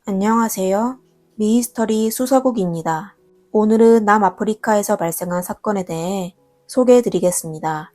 안녕하세요. 미히스터리 수서국입니다. 오늘은 남아프리카에서 발생한 사건에 대해 소개해드리겠습니다.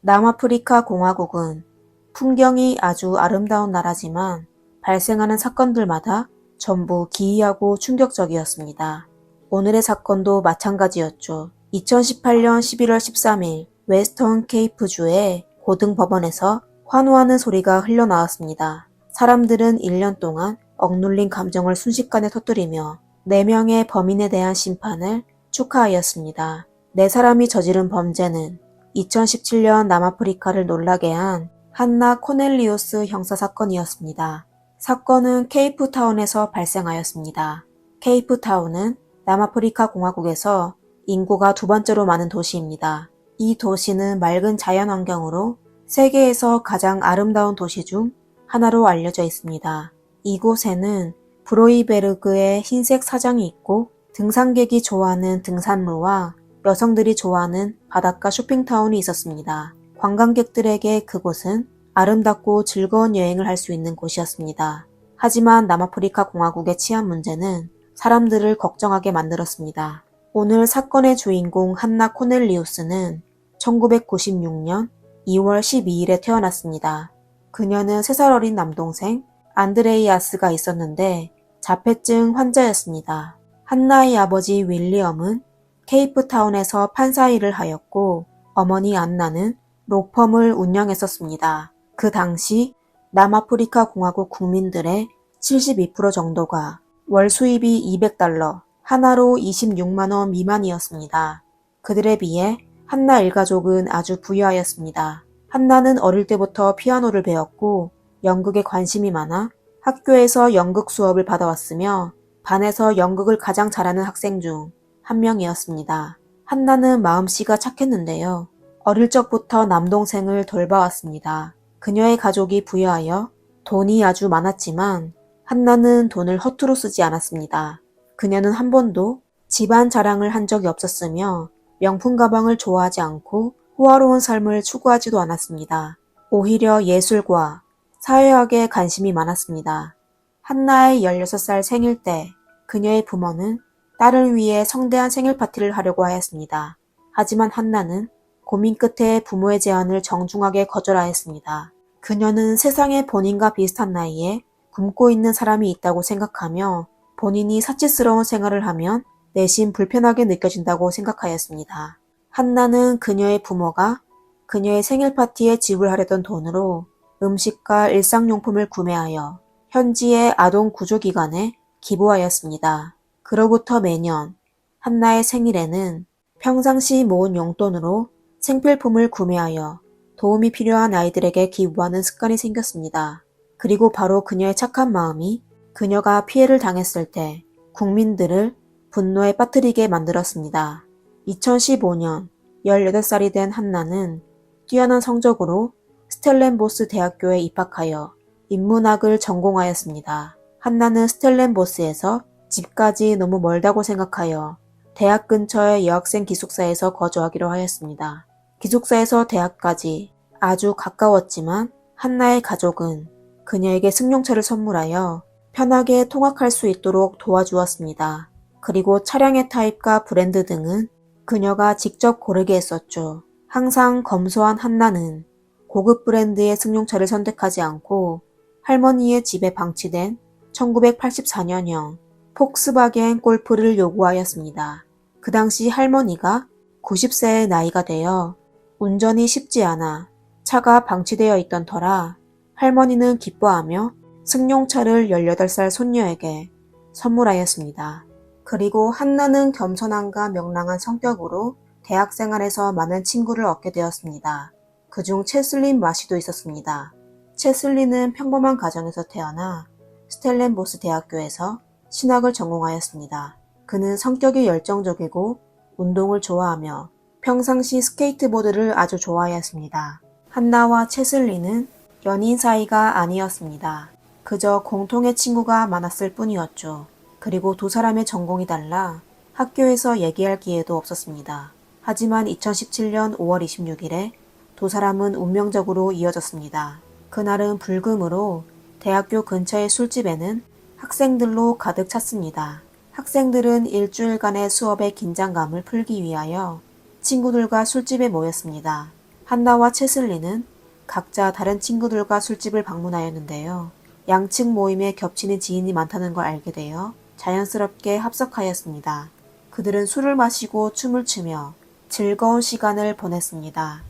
남아프리카 공화국은 풍경이 아주 아름다운 나라지만 발생하는 사건들마다 전부 기이하고 충격적이었습니다. 오늘의 사건도 마찬가지였죠. 2018년 11월 13일 웨스턴 케이프주의 고등법원에서 환호하는 소리가 흘러나왔습니다. 사람들은 1년 동안 억눌린 감정을 순식간에 터뜨리며 4명의 범인에 대한 심판을 축하하였습니다. 4사람이 저지른 범죄는 2017년 남아프리카를 놀라게 한 한나 코넬리우스 형사사건이었습니다. 사건은 케이프타운에서 발생하였습니다. 케이프타운은 남아프리카 공화국에서 인구가 2번째로 많은 도시입니다. 이 도시는 맑은 자연환경으로 세계에서 가장 아름다운 도시 중 하나로 알려져 있습니다. 이곳에는 브로이베르그의 흰색 사장이 있고 등산객이 좋아하는 등산로와 여성들이 좋아하는 바닷가 쇼핑타운이 있었습니다. 관광객들에게 그곳은 아름답고 즐거운 여행을 할 수 있는 곳이었습니다. 하지만 남아프리카 공화국의 치안 문제는 사람들을 걱정하게 만들었습니다. 오늘 사건의 주인공 한나 코넬리우스는 1996년 2월 12일에 태어났습니다. 그녀는 3살 어린 남동생 안드레이아스가 있었는데 자폐증 환자였습니다. 한나의 아버지 윌리엄은 케이프타운에서 판사 일을 하였고 어머니 안나는 록펌을 운영했었습니다. 그 당시 남아프리카 공화국 국민들의 72% 정도가 월 수입이 $200, 하나로 26만 원 미만이었습니다. 그들에 비해 한나 일가족은 아주 부유하였습니다. 한나는 어릴 때부터 피아노를 배웠고 연극에 관심이 많아 학교에서 연극 수업을 받아왔으며 반에서 연극을 가장 잘하는 학생 중 한 명이었습니다. 한나는 마음씨가 착했는데요. 어릴 적부터 남동생을 돌봐왔습니다. 그녀의 가족이 부유하여 돈이 아주 많았지만 한나는 돈을 허투루 쓰지 않았습니다. 그녀는 한 번도 집안 자랑을 한 적이 없었으며 명품 가방을 좋아하지 않고 호화로운 삶을 추구하지도 않았습니다. 오히려 예술과 사회학에 관심이 많았습니다. 한나의 16살 생일 때 그녀의 부모는 딸을 위해 성대한 생일 파티를 하려고 하였습니다. 하지만 한나는 고민 끝에 부모의 제안을 정중하게 거절하였습니다. 그녀는 세상에 본인과 비슷한 나이에 굶고 있는 사람이 있다고 생각하며 본인이 사치스러운 생활을 하면 내심 불편하게 느껴진다고 생각하였습니다. 한나는 그녀의 부모가 그녀의 생일 파티에 지불하려던 돈으로 음식과 일상용품을 구매하여 현지의 아동 구조기관에 기부하였습니다. 그로부터 매년 한나의 생일에는 평상시 모은 용돈으로 생필품을 구매하여 도움이 필요한 아이들에게 기부하는 습관이 생겼습니다. 그리고 바로 그녀의 착한 마음이 그녀가 피해를 당했을 때 국민들을 분노에 빠뜨리게 만들었습니다. 2015년 18살이 된 한나는 뛰어난 성적으로 스텔렌보스 대학교에 입학하여 인문학을 전공하였습니다. 한나는 스텔렌보스에서 집까지 너무 멀다고 생각하여 대학 근처의 여학생 기숙사에서 거주하기로 하였습니다. 기숙사에서 대학까지 아주 가까웠지만 한나의 가족은 그녀에게 승용차를 선물하여 편하게 통학할 수 있도록 도와주었습니다. 그리고 차량의 타입과 브랜드 등은 그녀가 직접 고르게 했었죠. 항상 검소한 한나는 고급 브랜드의 승용차를 선택하지 않고 할머니의 집에 방치된 1984년형 폭스바겐 골프를 요구하였습니다. 그 당시 할머니가 90세의 나이가 되어 운전이 쉽지 않아 차가 방치되어 있던 터라 할머니는 기뻐하며 승용차를 18살 손녀에게 선물하였습니다. 그리고 한나는 겸손함과 명랑한 성격으로 대학 생활에서 많은 친구를 얻게 되었습니다. 그중 체슬린 마시도 있었습니다. 체슬린은 평범한 가정에서 태어나 스텔렌보스 대학교에서 신학을 전공하였습니다. 그는 성격이 열정적이고 운동을 좋아하며 평상시 스케이트보드를 아주 좋아하였습니다. 한나와 체슬린은 연인 사이가 아니었습니다. 그저 공통의 친구가 많았을 뿐이었죠. 그리고 두 사람의 전공이 달라 학교에서 얘기할 기회도 없었습니다. 하지만 2017년 5월 26일에 두 사람은 운명적으로 이어졌습니다. 그날은 불금으로 대학교 근처의 술집에는 학생들로 가득 찼습니다. 학생들은 일주일간의 수업의 긴장감을 풀기 위하여 친구들과 술집에 모였습니다. 한나와 채슬리는 각자 다른 친구들과 술집을 방문하였는데요. 양측 모임에 겹치는 지인이 많다는 걸 알게 되어 자연스럽게 합석하였습니다. 그들은 술을 마시고 춤을 추며 즐거운 시간을 보냈습니다.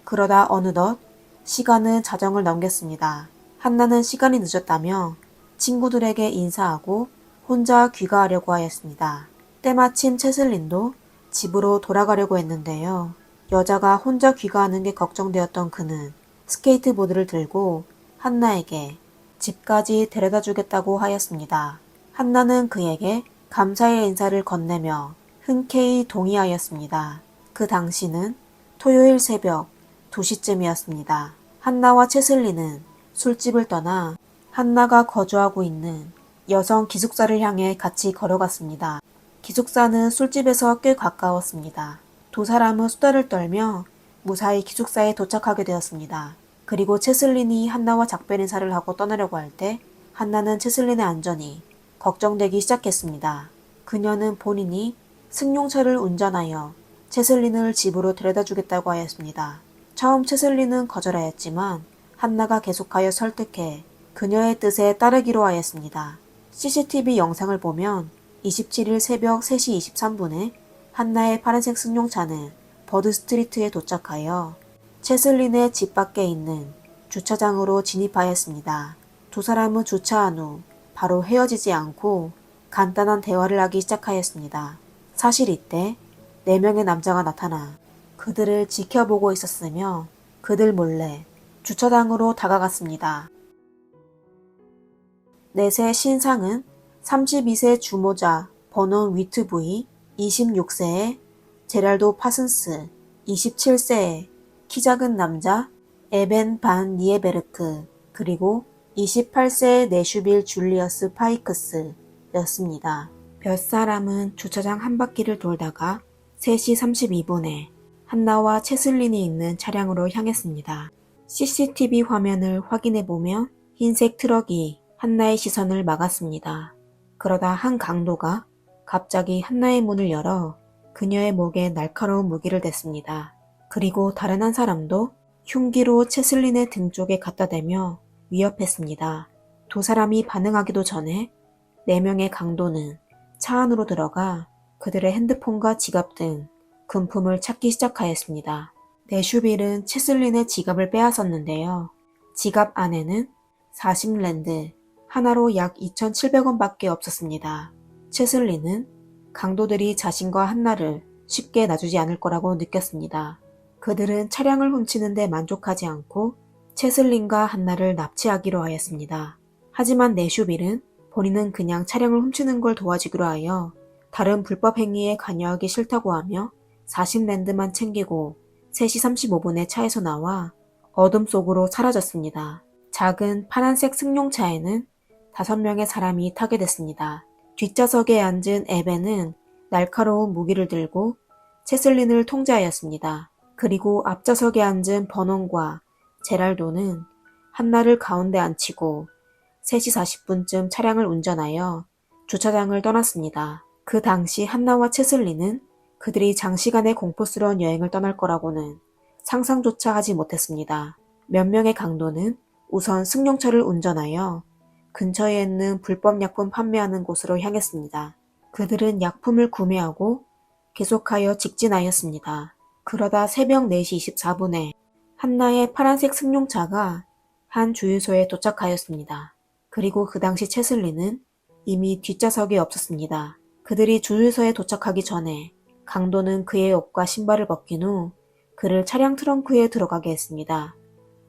그러다 어느덧 시간은 자정을 넘겼습니다. 한나는 시간이 늦었다며 친구들에게 인사하고 혼자 귀가하려고 하였습니다. 때마침 채슬린도 집으로 돌아가려고 했는데요. 여자가 혼자 귀가하는 게 걱정되었던 그는 스케이트보드를 들고 한나에게 집까지 데려다 주겠다고 하였습니다. 한나는 그에게 감사의 인사를 건네며 흔쾌히 동의하였습니다. 그 당시는 토요일 새벽 2시쯤이었습니다. 한나와 채슬리는 술집을 떠나 한나가 거주하고 있는 여성 기숙사를 향해 같이 걸어갔습니다. 기숙사는 술집에서 꽤 가까웠습니다. 두 사람은 수다를 떨며 무사히 기숙사에 도착하게 되었습니다. 그리고 채슬린이 한나와 작별 인사를 하고 떠나려고 할 때 한나는 채슬린의 안전이 걱정되기 시작했습니다. 그녀는 본인이 승용차를 운전하여 채슬린을 집으로 데려다 주겠다고 하였습니다. 처음 채슬린은 거절하였지만 한나가 계속하여 설득해 그녀의 뜻에 따르기로 하였습니다. CCTV 영상을 보면 27일 새벽 3시 23분에 한나의 파란색 승용차는 버드 스트리트에 도착하여 채슬린의 집 밖에 있는 주차장으로 진입하였습니다. 두 사람은 주차한 후 바로 헤어지지 않고 간단한 대화를 하기 시작하였습니다. 사실 이때 4명의 남자가 나타나 그들을 지켜보고 있었으며 그들 몰래 주차장으로 다가갔습니다. 넷의 신상은 32세 주모자 버논 위트부이, 26세의 제랄도 파슨스, 27세의 키 작은 남자 에벤 반 니에베르크, 그리고 28세의 내슈빌 줄리어스 파이크스 였습니다. 몇 사람은 주차장 한 바퀴를 돌다가 3시 32분에 한나와 채슬린이 있는 차량으로 향했습니다. CCTV 화면을 확인해보면 흰색 트럭이 한나의 시선을 막았습니다. 그러다 한 강도가 갑자기 한나의 문을 열어 그녀의 목에 날카로운 무기를 댔습니다. 그리고 다른 한 사람도 흉기로 채슬린의 등 쪽에 갖다 대며 위협했습니다. 두 사람이 반응하기도 전에 4명의 강도는 차 안으로 들어가 그들의 핸드폰과 지갑 등 금품을 찾기 시작하였습니다. 내슈빌은 채슬린의 지갑을 빼앗았는데요. 지갑 안에는 40랜드, 하나로 약 2,700원 밖에 없었습니다. 채슬린은 강도들이 자신과 한나를 쉽게 놔주지 않을 거라고 느꼈습니다. 그들은 차량을 훔치는 데 만족하지 않고 채슬린과 한나를 납치하기로 하였습니다. 하지만 내슈빌은 본인은 그냥 차량을 훔치는 걸 도와주기로 하여 다른 불법 행위에 관여하기 싫다고 하며 40랜드만 챙기고 3시 35분에 차에서 나와 어둠 속으로 사라졌습니다. 작은 파란색 승용차에는 5명의 사람이 타게 됐습니다. 뒷좌석에 앉은 에벤은 날카로운 무기를 들고 채슬린을 통제하였습니다. 그리고 앞좌석에 앉은 버논과 제랄도는 한나를 가운데 앉히고 3시 40분쯤 차량을 운전하여 주차장을 떠났습니다. 그 당시 한나와 채슬린은 그들이 장시간의 공포스러운 여행을 떠날 거라고는 상상조차 하지 못했습니다. 몇 명의 강도는 우선 승용차를 운전하여 근처에 있는 불법 약품 판매하는 곳으로 향했습니다. 그들은 약품을 구매하고 계속하여 직진하였습니다. 그러다 새벽 4시 24분에 한나의 파란색 승용차가 한 주유소에 도착하였습니다. 그리고 그 당시 채슬린은 이미 뒷좌석에 없었습니다. 그들이 주유소에 도착하기 전에 강도는 그의 옷과 신발을 벗긴 후 그를 차량 트렁크에 들어가게 했습니다.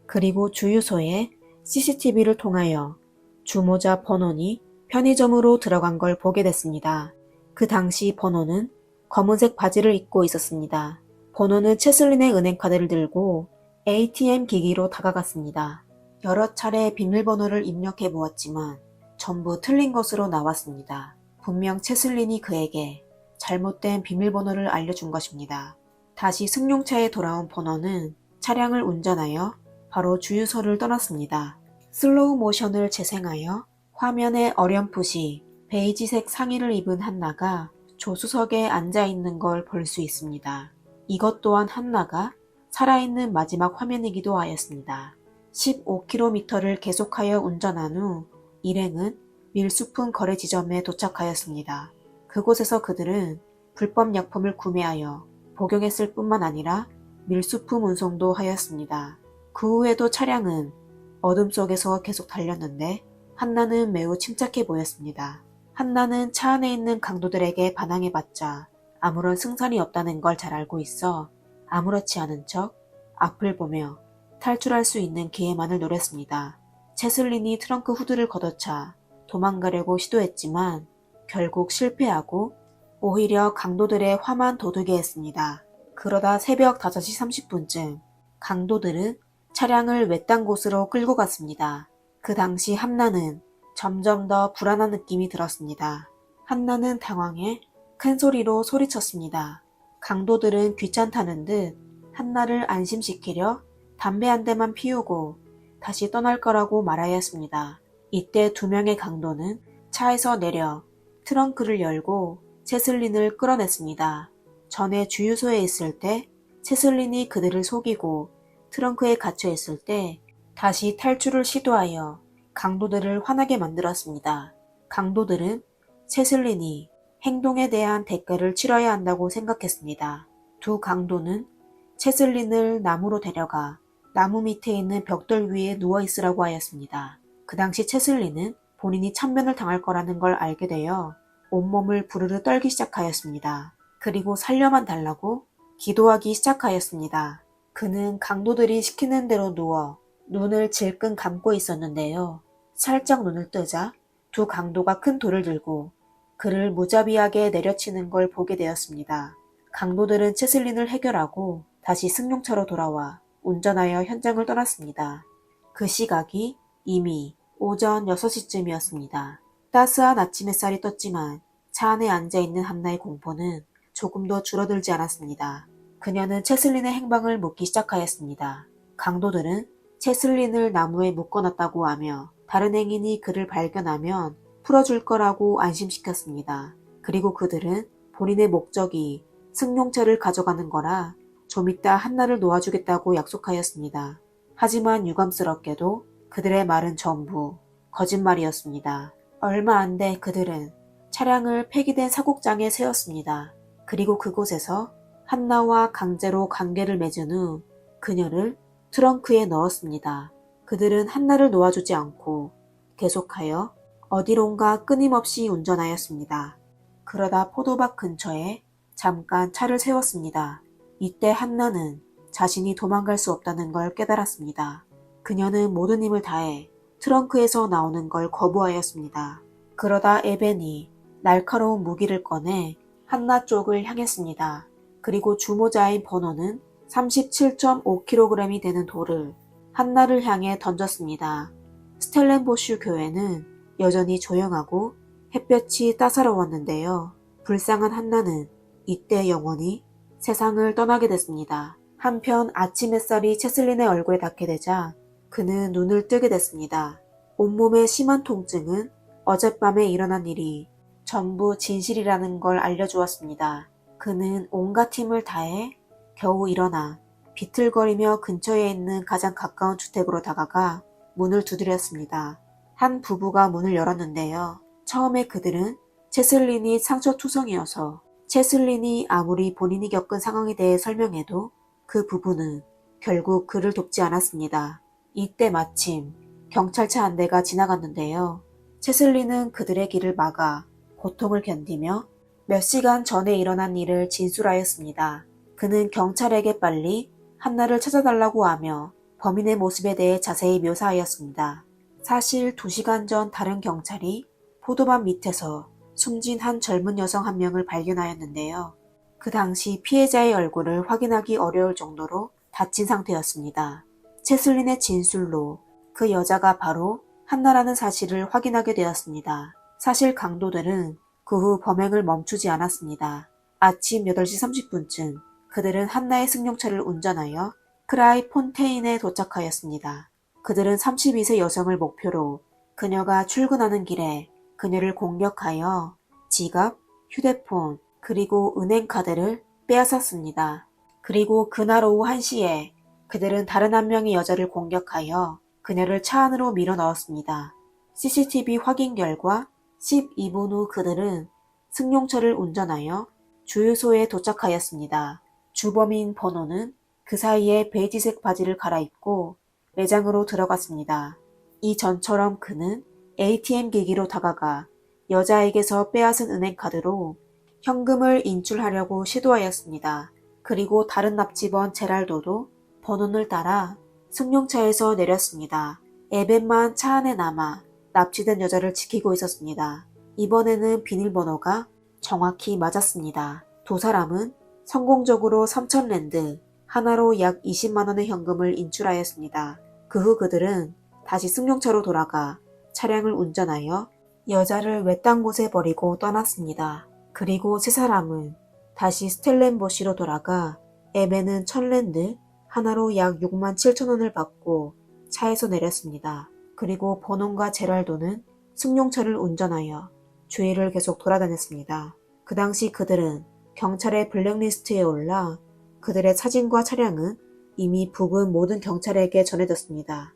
그리고 주유소에 CCTV를 통하여 주모자 버논이 편의점으로 들어간 걸 보게 됐습니다. 그 당시 버논은 검은색 바지를 입고 있었습니다. 버논은 채슬린의 은행카드를 들고 ATM 기기로 다가갔습니다. 여러 차례 비밀번호를 입력해 보았지만 전부 틀린 것으로 나왔습니다. 분명 채슬린이 그에게 잘못된 비밀번호를 알려준 것입니다. 다시 승용차에 돌아온 버논은 차량을 운전하여 바로 주유소를 떠났습니다. 슬로우 모션을 재생하여 화면에 어렴풋이 베이지색 상의를 입은 한나가 조수석에 앉아 있는 걸 볼 수 있습니다. 이것 또한 한나가 살아있는 마지막 화면이기도 하였습니다. 15km를 계속하여 운전한 후 일행은 밀수품 거래 지점에 도착하였습니다. 그곳에서 그들은 불법 약품을 구매하여 복용했을 뿐만 아니라 밀수품 운송도 하였습니다. 그 후에도 차량은 어둠 속에서 계속 달렸는데 한나는 매우 침착해 보였습니다. 한나는 차 안에 있는 강도들에게 반항해봤자 아무런 승산이 없다는 걸 잘 알고 있어 아무렇지 않은 척 앞을 보며 탈출할 수 있는 기회만을 노렸습니다. 채슬린이 트렁크 후드를 걷어차 도망가려고 시도했지만 결국 실패하고 오히려 강도들의 화만 돋우게 했습니다. 그러다 새벽 5시 30분쯤 강도들은 차량을 외딴 곳으로 끌고 갔습니다. 그 당시 한나는 점점 더 불안한 느낌이 들었습니다. 한나는 당황해 큰 소리로 소리쳤습니다. 강도들은 귀찮다는 듯 한나를 안심시키려 담배 한 대만 피우고 다시 떠날 거라고 말하였습니다. 이때 2명의 강도는 차에서 내려 트렁크를 열고 채슬린을 끌어냈습니다. 전에 주유소에 있을 때 채슬린이 그들을 속이고 트렁크에 갇혀 있을 때 다시 탈출을 시도하여 강도들을 화나게 만들었습니다. 강도들은 채슬린이 행동에 대한 대가를 치러야 한다고 생각했습니다. 두 강도는 채슬린을 나무로 데려가 나무 밑에 있는 벽돌 위에 누워있으라고 하였습니다. 그 당시 채슬린은 본인이 참변을 당할 거라는 걸 알게 되어 온몸을 부르르 떨기 시작하였습니다. 그리고 살려만 달라고 기도하기 시작하였습니다. 그는 강도들이 시키는 대로 누워 눈을 질끈 감고 있었는데요. 살짝 눈을 뜨자 두 강도가 큰 돌을 들고 그를 무자비하게 내려치는 걸 보게 되었습니다. 강도들은 채슬린을 해결하고 다시 승용차로 돌아와 운전하여 현장을 떠났습니다. 그 시각이 이미 오전 6시쯤이었습니다. 따스한 아침 햇살이 떴지만 차 안에 앉아있는 한나의 공포는 조금도 줄어들지 않았습니다. 그녀는 채슬린의 행방을 묻기 시작하였습니다. 강도들은 채슬린을 나무에 묶어놨다고 하며 다른 행인이 그를 발견하면 풀어줄 거라고 안심시켰습니다. 그리고 그들은 본인의 목적이 승용차를 가져가는 거라 좀 이따 한나를 놓아주겠다고 약속하였습니다. 하지만 유감스럽게도 그들의 말은 전부 거짓말이었습니다. 얼마 안 돼 그들은 차량을 폐기된 사곡장에 세웠습니다. 그리고 그곳에서 한나와 강제로 관계를 맺은 후 그녀를 트렁크에 넣었습니다. 그들은 한나를 놓아주지 않고 계속하여 어디론가 끊임없이 운전하였습니다. 그러다 포도밭 근처에 잠깐 차를 세웠습니다. 이때 한나는 자신이 도망갈 수 없다는 걸 깨달았습니다. 그녀는 모든 힘을 다해 트렁크에서 나오는 걸 거부하였습니다. 그러다 에벤이 날카로운 무기를 꺼내 한나 쪽을 향했습니다. 그리고 주모자인 버너는 37.5kg이 되는 돌을 한나를 향해 던졌습니다. 스텔렌보슈 교회는 여전히 조용하고 햇볕이 따사로웠는데요. 불쌍한 한나는 이때 영원히 세상을 떠나게 됐습니다. 한편 아침 햇살이 채슬린의 얼굴에 닿게 되자 그는 눈을 뜨게 됐습니다. 온몸의 심한 통증은 어젯밤에 일어난 일이 전부 진실이라는 걸 알려주었습니다. 그는 온갖 힘을 다해 겨우 일어나 비틀거리며 근처에 있는 가장 가까운 주택으로 다가가 문을 두드렸습니다. 한 부부가 문을 열었는데요. 처음에 그들은 채슬린이 상처투성이어서 채슬린이 아무리 본인이 겪은 상황에 대해 설명해도 그 부부는 결국 그를 돕지 않았습니다. 이때 마침 경찰차 한 대가 지나갔는데요. 채슬린은 그들의 길을 막아 고통을 견디며 몇 시간 전에 일어난 일을 진술하였습니다. 그는 경찰에게 빨리 한나를 찾아달라고 하며 범인의 모습에 대해 자세히 묘사하였습니다. 사실 2시간 전 다른 경찰이 포도밭 밑에서 숨진 한 젊은 여성 한 명을 발견하였는데요. 그 당시 피해자의 얼굴을 확인하기 어려울 정도로 다친 상태였습니다. 채슬린의 진술로 그 여자가 바로 한나라는 사실을 확인하게 되었습니다. 사실 강도들은 그 후 범행을 멈추지 않았습니다. 아침 8시 30분쯤 그들은 한나의 승용차를 운전하여 크라이 폰테인에 도착하였습니다. 그들은 32세 여성을 목표로 그녀가 출근하는 길에 그녀를 공격하여 지갑, 휴대폰, 그리고 은행카드를 빼앗았습니다. 그리고 그날 오후 1시에 그들은 다른 한 명의 여자를 공격하여 그녀를 차 안으로 밀어 넣었습니다. CCTV 확인 결과 12분 후 그들은 승용차를 운전하여 주유소에 도착하였습니다. 주범인 번호는 그 사이에 베이지색 바지를 갈아입고 매장으로 들어갔습니다. 이전처럼 그는 ATM 기기로 다가가 여자에게서 빼앗은 은행카드로 현금을 인출하려고 시도하였습니다. 그리고 다른 납치범 제랄도도 번호를 따라 승용차에서 내렸습니다. 에벤만 차 안에 남아 납치된 여자를 지키고 있었습니다. 이번에는 비밀번호가 정확히 맞았습니다. 두 사람은 성공적으로 3,000랜드, 하나로 약 20만 원의 현금을 인출하였습니다. 그 후 그들은 다시 승용차로 돌아가 차량을 운전하여 여자를 외딴 곳에 버리고 떠났습니다. 그리고 세 사람은 다시 스텔렌보시로 돌아가 에벤은 1,000랜드, 하나로 약 6만 7천 원을 받고 차에서 내렸습니다. 그리고 버논과 제랄도는 승용차를 운전하여 주위를 계속 돌아다녔습니다. 그 당시 그들은 경찰의 블랙리스트에 올라 그들의 사진과 차량은 이미 부근 모든 경찰에게 전해졌습니다.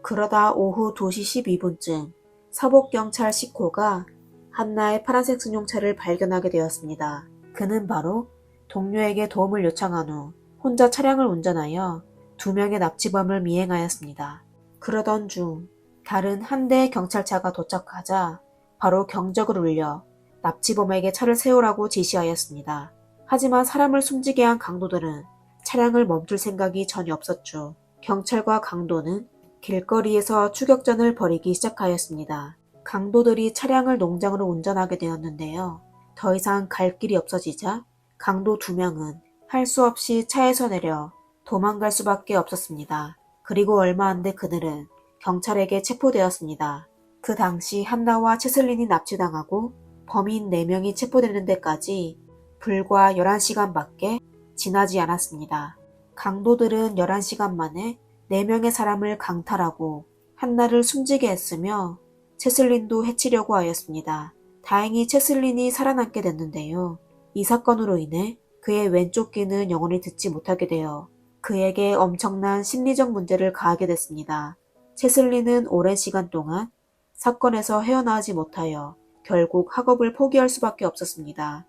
그러다 오후 2시 12분쯤 서북경찰 시코가 한나의 파란색 승용차를 발견하게 되었습니다. 그는 바로 동료에게 도움을 요청한 후 혼자 차량을 운전하여 2명의 납치범을 미행하였습니다. 그러던 중 다른 한 대의 경찰차가 도착하자 바로 경적을 울려 납치범에게 차를 세우라고 지시하였습니다. 하지만 사람을 숨지게 한 강도들은 차량을 멈출 생각이 전혀 없었죠. 경찰과 강도는 길거리에서 추격전을 벌이기 시작하였습니다. 강도들이 차량을 농장으로 운전하게 되었는데요. 더 이상 갈 길이 없어지자 강도 2명은 할 수 없이 차에서 내려 도망갈 수밖에 없었습니다. 그리고 얼마 안 돼 그들은 경찰에게 체포되었습니다. 그 당시 한나와 채슬린이 납치당하고 범인 4명이 체포되는 데까지 불과 11시간밖에 지나지 않았습니다. 강도들은 11시간 만에 4명의 사람을 강탈하고 한나를 숨지게 했으며 채슬린도 해치려고 하였습니다. 다행히 채슬린이 살아남게 됐는데요. 이 사건으로 인해 그의 왼쪽 귀는 영원히 듣지 못하게 되어 그에게 엄청난 심리적 문제를 가하게 됐습니다. 채슬린은 오랜 시간 동안 사건에서 헤어나오지 못하여 결국 학업을 포기할 수밖에 없었습니다.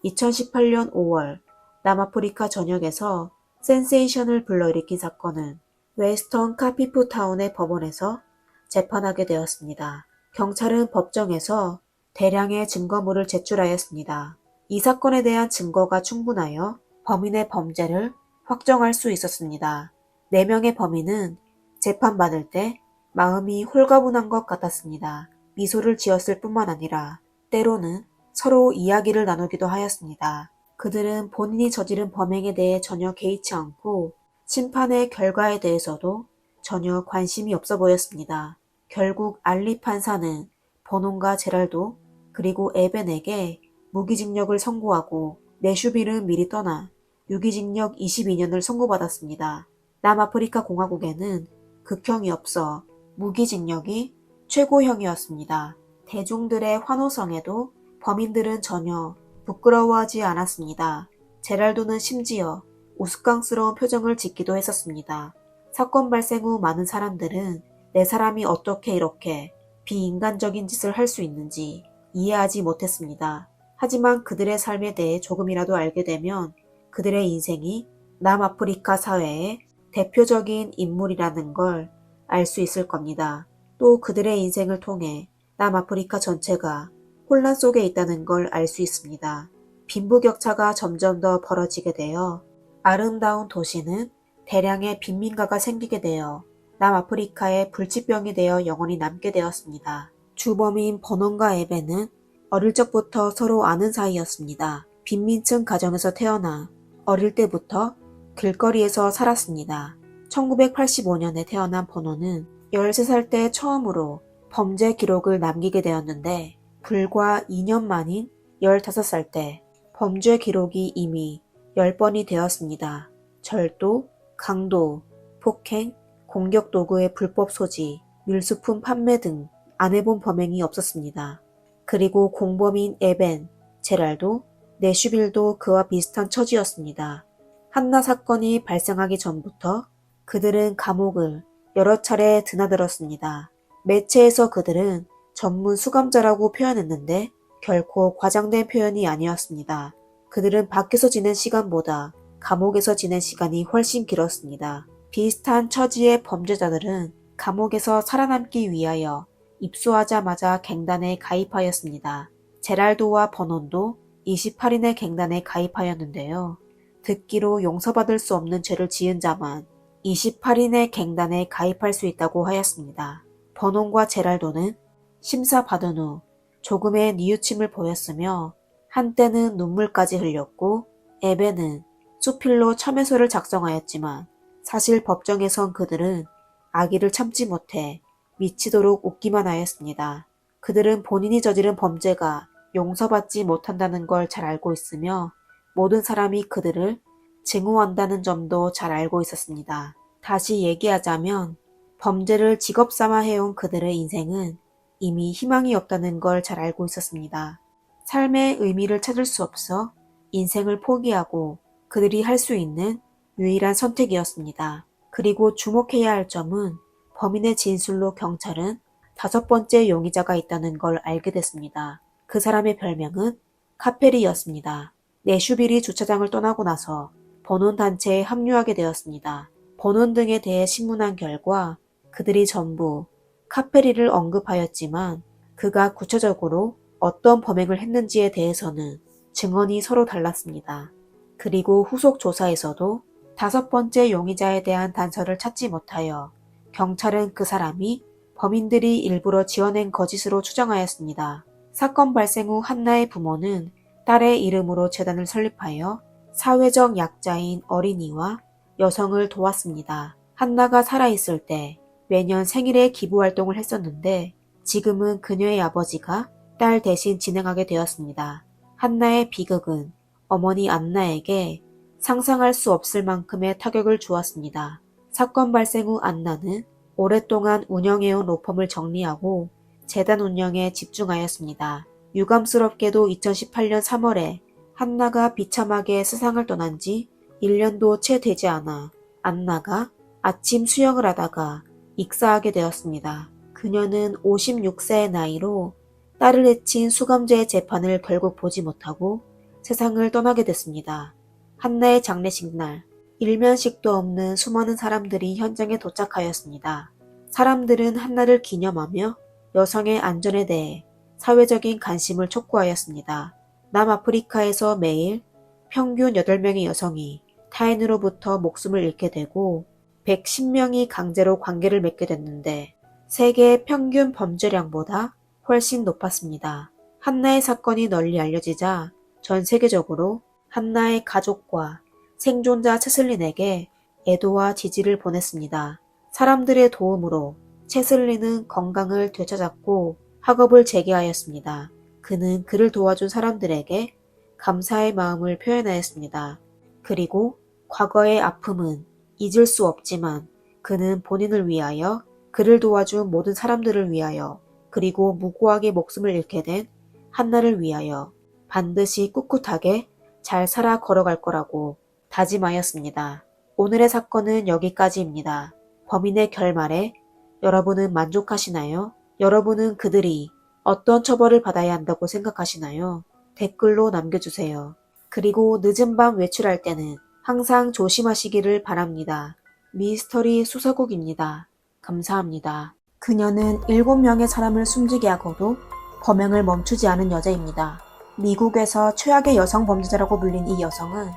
2018년 5월 남아프리카 전역에서 센세이션을 불러일으킨 사건은 웨스턴 카피프 타운의 법원에서 재판하게 되었습니다. 경찰은 법정에서 대량의 증거물을 제출하였습니다. 이 사건에 대한 증거가 충분하여 범인의 범죄를 확정할 수 있었습니다. 4명의 범인은 재판받을 때 마음이 홀가분한 것 같았습니다. 미소를 지었을 뿐만 아니라 때로는 서로 이야기를 나누기도 하였습니다. 그들은 본인이 저지른 범행에 대해 전혀 개의치 않고 심판의 결과에 대해서도 전혀 관심이 없어 보였습니다. 결국 알리 판사는 버논과 제랄도 그리고 에벤에게 무기징역을 선고하고 내슈빌은 미리 떠나 유기징역 22년을 선고받았습니다. 남아프리카 공화국에는 극형이 없어 무기징역이 최고형이었습니다. 대중들의 환호성에도 범인들은 전혀 부끄러워하지 않았습니다. 제랄도는 심지어 우스꽝스러운 표정을 짓기도 했었습니다. 사건 발생 후 많은 사람들은 내 사람이 어떻게 이렇게 비인간적인 짓을 할 수 있는지 이해하지 못했습니다. 하지만 그들의 삶에 대해 조금이라도 알게 되면 그들의 인생이 남아프리카 사회의 대표적인 인물이라는 걸 알 수 있을 겁니다. 또 그들의 인생을 통해 남아프리카 전체가 혼란 속에 있다는 걸 알 수 있습니다. 빈부격차가 점점 더 벌어지게 되어 아름다운 도시는 대량의 빈민가가 생기게 되어 남아프리카의 불치병이 되어 영원히 남게 되었습니다. 주범인 버논과 에벤은 어릴 적부터 서로 아는 사이였습니다. 빈민층 가정에서 태어나 어릴 때부터 길거리에서 살았습니다. 1985년에 태어난 버논은 13살 때 처음으로 범죄 기록을 남기게 되었는데 불과 2년 만인 15살 때 범죄 기록이 이미 10번이 되었습니다. 절도, 강도, 폭행, 공격 도구의 불법 소지, 밀수품 판매 등 안 해본 범행이 없었습니다. 그리고 공범인 에벤, 제랄도, 내슈빌도 그와 비슷한 처지였습니다. 한나 사건이 발생하기 전부터 그들은 감옥을 여러 차례 드나들었습니다. 매체에서 그들은 전문 수감자라고 표현했는데 결코 과장된 표현이 아니었습니다. 그들은 밖에서 지낸 시간보다 감옥에서 지낸 시간이 훨씬 길었습니다. 비슷한 처지의 범죄자들은 감옥에서 살아남기 위하여 입수하자마자 갱단에 가입하였습니다. 제랄도와 버논도 28인의 갱단에 가입하였는데요. 듣기로 용서받을 수 없는 죄를 지은 자만 28인의 갱단에 가입할 수 있다고 하였습니다. 버논과 제랄도는 심사받은 후 조금의 뉘우침을 보였으며 한때는 눈물까지 흘렸고 에벤은 수필로 첨예소를 작성하였지만 사실 법정에선 그들은 악의를 참지 못해 미치도록 웃기만 하였습니다. 그들은 본인이 저지른 범죄가 용서받지 못한다는 걸 잘 알고 있으며 모든 사람이 그들을 증오한다는 점도 잘 알고 있었습니다. 다시 얘기하자면 범죄를 직업 삼아 해온 그들의 인생은 이미 희망이 없다는 걸 잘 알고 있었습니다. 삶의 의미를 찾을 수 없어 인생을 포기하고 그들이 할 수 있는 유일한 선택이었습니다. 그리고 주목해야 할 점은 범인의 진술로 경찰은 5번째 용의자가 있다는 걸 알게 됐습니다. 그 사람의 별명은 카페리였습니다. 내슈빌이 주차장을 떠나고 나서 버논 단체에 합류하게 되었습니다. 버논 등에 대해 신문한 결과 그들이 전부 카페리를 언급하였지만 그가 구체적으로 어떤 범행을 했는지에 대해서는 증언이 서로 달랐습니다. 그리고 후속 조사에서도 5번째 용의자에 대한 단서를 찾지 못하여 경찰은 그 사람이 범인들이 일부러 지어낸 거짓으로 추정하였습니다. 사건 발생 후 한나의 부모는 딸의 이름으로 재단을 설립하여 사회적 약자인 어린이와 여성을 도왔습니다. 한나가 살아있을 때 매년 생일에 기부 활동을 했었는데 지금은 그녀의 아버지가 딸 대신 진행하게 되었습니다. 한나의 비극은 어머니 안나에게 상상할 수 없을 만큼의 타격을 주었습니다. 사건 발생 후 안나는 오랫동안 운영해온 로펌을 정리하고 재단 운영에 집중하였습니다. 유감스럽게도 2018년 3월에 한나가 비참하게 세상을 떠난 지 1년도 채 되지 않아 안나가 아침 수영을 하다가 익사하게 되었습니다. 그녀는 56세의 나이로 딸을 해친 수감자의 재판을 결국 보지 못하고 세상을 떠나게 됐습니다. 한나의 장례식 날, 일면식도 없는 수많은 사람들이 현장에 도착하였습니다. 사람들은 한나를 기념하며 여성의 안전에 대해 사회적인 관심을 촉구하였습니다. 남아프리카에서 매일 평균 8명의 여성이 타인으로부터 목숨을 잃게 되고 110명이 강제로 관계를 맺게 됐는데 세계 평균 범죄량보다 훨씬 높았습니다. 한나의 사건이 널리 알려지자 전 세계적으로 한나의 가족과 생존자 채슬린에게 애도와 지지를 보냈습니다. 사람들의 도움으로 채슬린은 건강을 되찾았고 학업을 재개하였습니다. 그는 그를 도와준 사람들에게 감사의 마음을 표현하였습니다. 그리고 과거의 아픔은 잊을 수 없지만 그는 본인을 위하여, 그를 도와준 모든 사람들을 위하여, 그리고 무고하게 목숨을 잃게 된 한나를 위하여 반드시 꿋꿋하게 잘 살아 걸어갈 거라고 다짐하였습니다. 오늘의 사건은 여기까지입니다. 범인의 결말에 여러분은 만족하시나요? 여러분은 그들이 어떤 처벌을 받아야 한다고 생각하시나요? 댓글로 남겨주세요. 그리고 늦은 밤 외출할 때는 항상 조심하시기를 바랍니다. 미스터리 수사국입니다. 감사합니다. 그녀는 7명의 사람을 숨지게 하고도 범행을 멈추지 않은 여자입니다. 미국에서 최악의 여성 범죄자라고 불린 이 여성은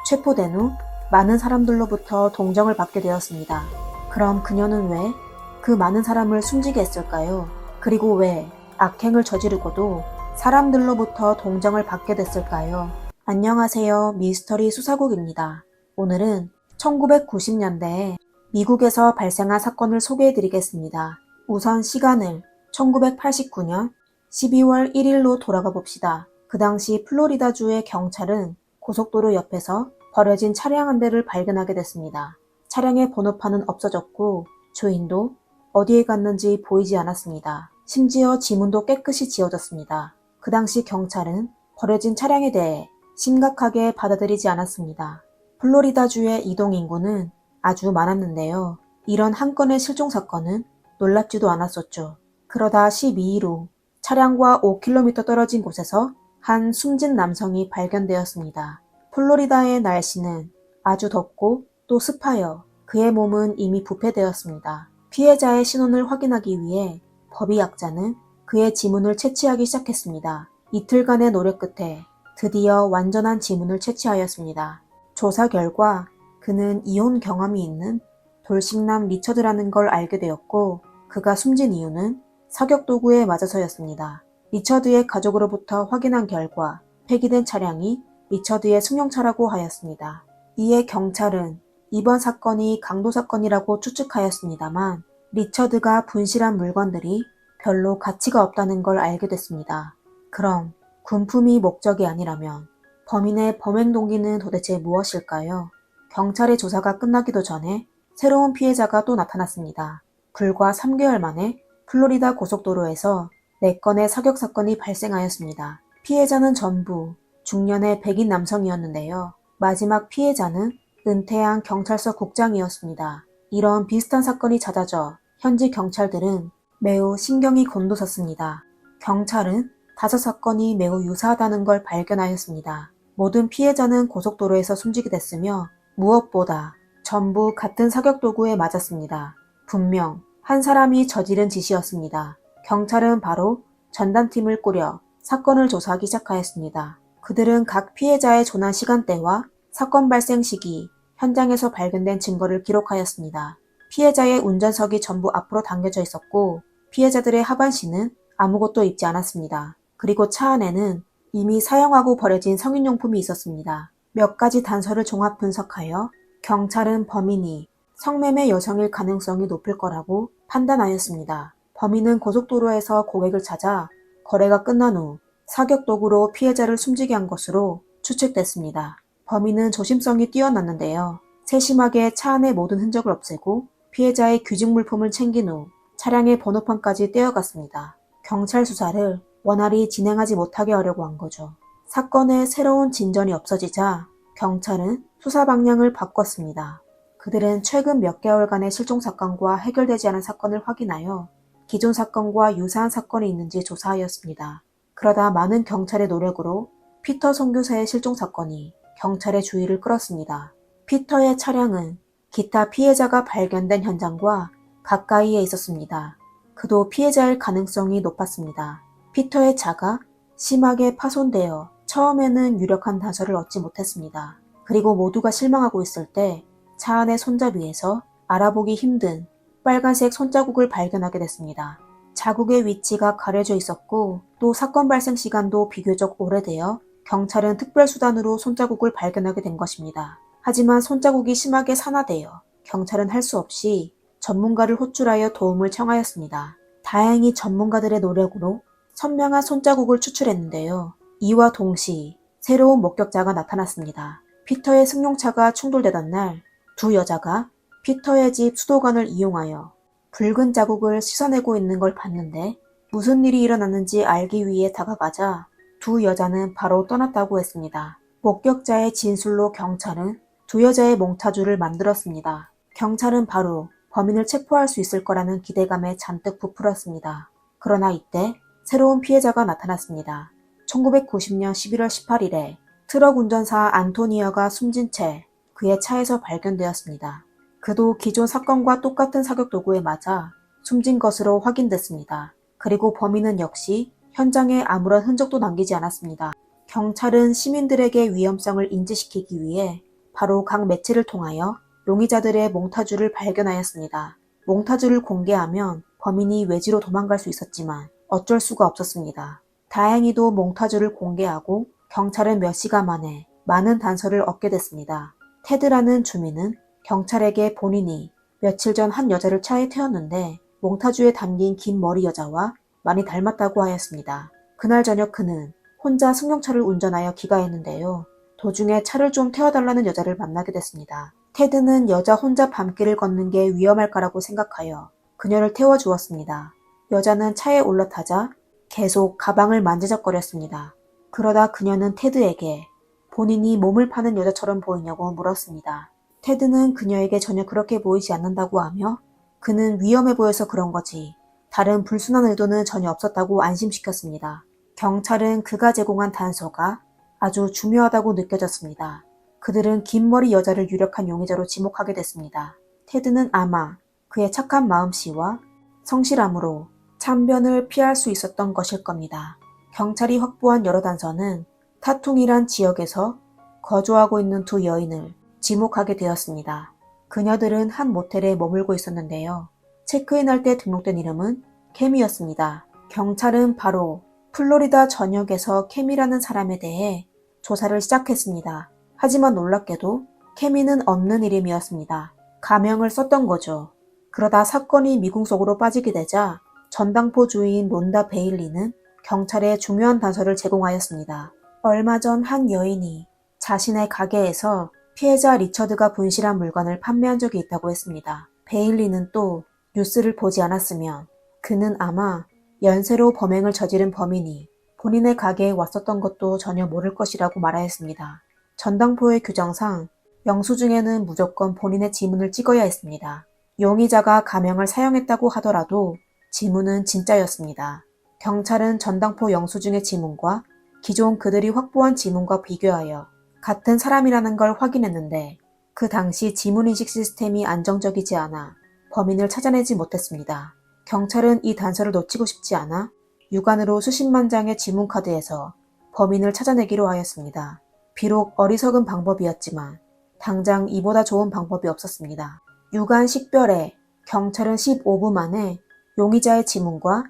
체포된 후 많은 사람들로부터 동정을 받게 되었습니다. 그럼 그녀는 왜 그 많은 사람을 숨지게 했을까요? 그리고 왜 악행을 저지르고도 사람들로부터 동정을 받게 됐을까요? 안녕하세요. 미스터리 수사국입니다. 오늘은 1990년대에 미국에서 발생한 사건을 소개해드리겠습니다. 우선 시간을 1989년 12월 1일로 돌아가 봅시다. 그 당시 플로리다주의 경찰은 고속도로 옆에서 버려진 차량 한 대를 발견하게 됐습니다. 차량의 번호판은 없어졌고 주인도 어디에 갔는지 보이지 않았습니다. 심지어 지문도 깨끗이 지워졌습니다. 그 당시 경찰은 버려진 차량에 대해 심각하게 받아들이지 않았습니다. 플로리다주의 이동 인구는 아주 많았는데요. 이런 한 건의 실종 사건은 놀랍지도 않았었죠. 그러다 12일 후 차량과 5km 떨어진 곳에서 한 숨진 남성이 발견되었습니다. 플로리다의 날씨는 아주 덥고 또 습하여 그의 몸은 이미 부패되었습니다. 피해자의 신원을 확인하기 위해 법의학자는 그의 지문을 채취하기 시작했습니다. 이틀간의 노력 끝에 드디어 완전한 지문을 채취하였습니다. 조사 결과 그는 이혼 경험이 있는 돌싱남 리처드라는 걸 알게 되었고 그가 숨진 이유는 사격 도구에 맞아서였습니다. 리처드의 가족으로부터 확인한 결과 폐기된 차량이 리처드의 승용차라고 하였습니다. 이에 경찰은 이번 사건이 강도 사건이라고 추측하였습니다만 리처드가 분실한 물건들이 별로 가치가 없다는 걸 알게 됐습니다. 그럼 군품이 목적이 아니라면 범인의 범행 동기는 도대체 무엇일까요? 경찰의 조사가 끝나기도 전에 새로운 피해자가 또 나타났습니다. 불과 3개월 만에 플로리다 고속도로에서 4건의 사격 사건이 발생하였습니다. 피해자는 전부 중년의 백인 남성이었는데요. 마지막 피해자는 은퇴한 경찰서 국장이었습니다. 이런 비슷한 사건이 잦아져 현지 경찰들은 매우 신경이 곤두섰습니다. 경찰은 5사건이 매우 유사하다는 걸 발견하였습니다. 모든 피해자는 고속도로에서 숨지게 됐으며 무엇보다 전부 같은 사격 도구에 맞았습니다. 분명 한 사람이 저지른 짓이었습니다. 경찰은 바로 전담팀을 꾸려 사건을 조사하기 시작하였습니다. 그들은 각 피해자의 조난 시간대와 사건 발생 시기, 현장에서 발견된 증거를 기록하였습니다. 피해자의 운전석이 전부 앞으로 당겨져 있었고 피해자들의 하반신은 아무것도 입지 않았습니다. 그리고 차 안에는 이미 사용하고 버려진 성인용품이 있었습니다. 몇 가지 단서를 종합 분석하여 경찰은 범인이 성매매 여성일 가능성이 높을 거라고 판단하였습니다. 범인은 고속도로에서 고객을 찾아 거래가 끝난 후 사격 도구로 피해자를 숨지게 한 것으로 추측됐습니다. 범인은 조심성이 뛰어났는데요. 세심하게 차 안의 모든 흔적을 없애고 피해자의 귀중 물품을 챙긴 후 차량의 번호판까지 떼어갔습니다. 경찰 수사를 원활히 진행하지 못하게 하려고 한 거죠. 사건의 새로운 진전이 없어지자 경찰은 수사 방향을 바꿨습니다. 그들은 최근 몇 개월간의 실종 사건과 해결되지 않은 사건을 확인하여 기존 사건과 유사한 사건이 있는지 조사하였습니다. 그러다 많은 경찰의 노력으로 피터 선교사의 실종 사건이 경찰의 주의를 끌었습니다. 피터의 차량은 기타 피해자가 발견된 현장과 가까이에 있었습니다. 그도 피해자일 가능성이 높았습니다. 피터의 차가 심하게 파손되어 처음에는 유력한 단서를 얻지 못했습니다. 그리고 모두가 실망하고 있을 때 차 안의 손잡이에서 알아보기 힘든 빨간색 손자국을 발견하게 됐습니다. 자국의 위치가 가려져 있었고 또 사건 발생 시간도 비교적 오래되어 경찰은 특별수단으로 손자국을 발견하게 된 것입니다. 하지만 손자국이 심하게 산화되어 경찰은 할 수 없이 전문가를 호출하여 도움을 청하였습니다. 다행히 전문가들의 노력으로 선명한 손자국을 추출했는데요. 이와 동시 새로운 목격자가 나타났습니다. 피터의 승용차가 충돌되던 날 두 여자가 피터의 집 수도관을 이용하여 붉은 자국을 씻어내고 있는 걸 봤는데 무슨 일이 일어났는지 알기 위해 다가가자 두 여자는 바로 떠났다고 했습니다. 목격자의 진술로 경찰은 두 여자의 몽타주를 만들었습니다. 경찰은 바로 범인을 체포할 수 있을 거라는 기대감에 잔뜩 부풀었습니다. 그러나 이때 새로운 피해자가 나타났습니다. 1990년 11월 18일에 트럭 운전사 안토니어가 숨진 채 그의 차에서 발견되었습니다. 그도 기존 사건과 똑같은 사격 도구에 맞아 숨진 것으로 확인됐습니다. 그리고 범인은 역시 현장에 아무런 흔적도 남기지 않았습니다. 경찰은 시민들에게 위험성을 인지시키기 위해 바로 각 매체를 통하여 용의자들의 몽타주를 발견하였습니다. 몽타주를 공개하면 범인이 외지로 도망갈 수 있었지만 어쩔 수가 없었습니다. 다행히도 몽타주를 공개하고 경찰은 몇 시간 만에 많은 단서를 얻게 됐습니다. 테드라는 주민은 경찰에게 본인이 며칠 전 한 여자를 차에 태웠는데 몽타주에 담긴 긴 머리 여자와 많이 닮았다고 하였습니다. 그날 저녁 그는 혼자 승용차를 운전하여 귀가했는데요. 도중에 차를 좀 태워달라는 여자를 만나게 됐습니다. 테드는 여자 혼자 밤길을 걷는 게 위험할 거라고 생각하여 그녀를 태워주었습니다. 여자는 차에 올라타자 계속 가방을 만지작거렸습니다. 그러다 그녀는 테드에게 본인이 몸을 파는 여자처럼 보이냐고 물었습니다. 테드는 그녀에게 전혀 그렇게 보이지 않는다고 하며 그는 위험해 보여서 그런 거지 다른 불순한 의도는 전혀 없었다고 안심시켰습니다. 경찰은 그가 제공한 단서가 아주 중요하다고 느껴졌습니다. 그들은 긴 머리 여자를 유력한 용의자로 지목하게 됐습니다. 테드는 아마 그의 착한 마음씨와 성실함으로 참변을 피할 수 있었던 것일 겁니다. 경찰이 확보한 여러 단서는 타퉁이란 지역에서 거주하고 있는 두 여인을 지목하게 되었습니다. 그녀들은 한 모텔에 머물고 있었는데요. 체크인할 때 등록된 이름은 캠이었습니다. 경찰은 바로 플로리다 전역에서 캠이라는 사람에 대해 조사를 시작했습니다. 하지만 놀랍게도 케미는 없는 이름이었습니다. 가명을 썼던 거죠. 그러다 사건이 미궁 속으로 빠지게 되자 전당포 주인 론다 베일리는 경찰에 중요한 단서를 제공하였습니다. 얼마 전 한 여인이 자신의 가게에서 피해자 리처드가 분실한 물건을 판매한 적이 있다고 했습니다. 베일리는 또 뉴스를 보지 않았으면 그는 아마 연쇄로 범행을 저지른 범인이 본인의 가게에 왔었던 것도 전혀 모를 것이라고 말하였습니다. 전당포의 규정상 영수증에는 무조건 본인의 지문을 찍어야 했습니다. 용의자가 가명을 사용했다고 하더라도 지문은 진짜였습니다. 경찰은 전당포 영수증의 지문과 기존 그들이 확보한 지문과 비교하여 같은 사람이라는 걸 확인했는데 그 당시 지문인식 시스템이 안정적이지 않아 범인을 찾아내지 못했습니다. 경찰은 이 단서를 놓치고 싶지 않아 육안으로 수십만 장의 지문카드에서 범인을 찾아내기로 하였습니다. 비록 어리석은 방법이었지만 당장 이보다 좋은 방법이 없었습니다. 육안 식별에 경찰은 15분 만에 용의자의 지문과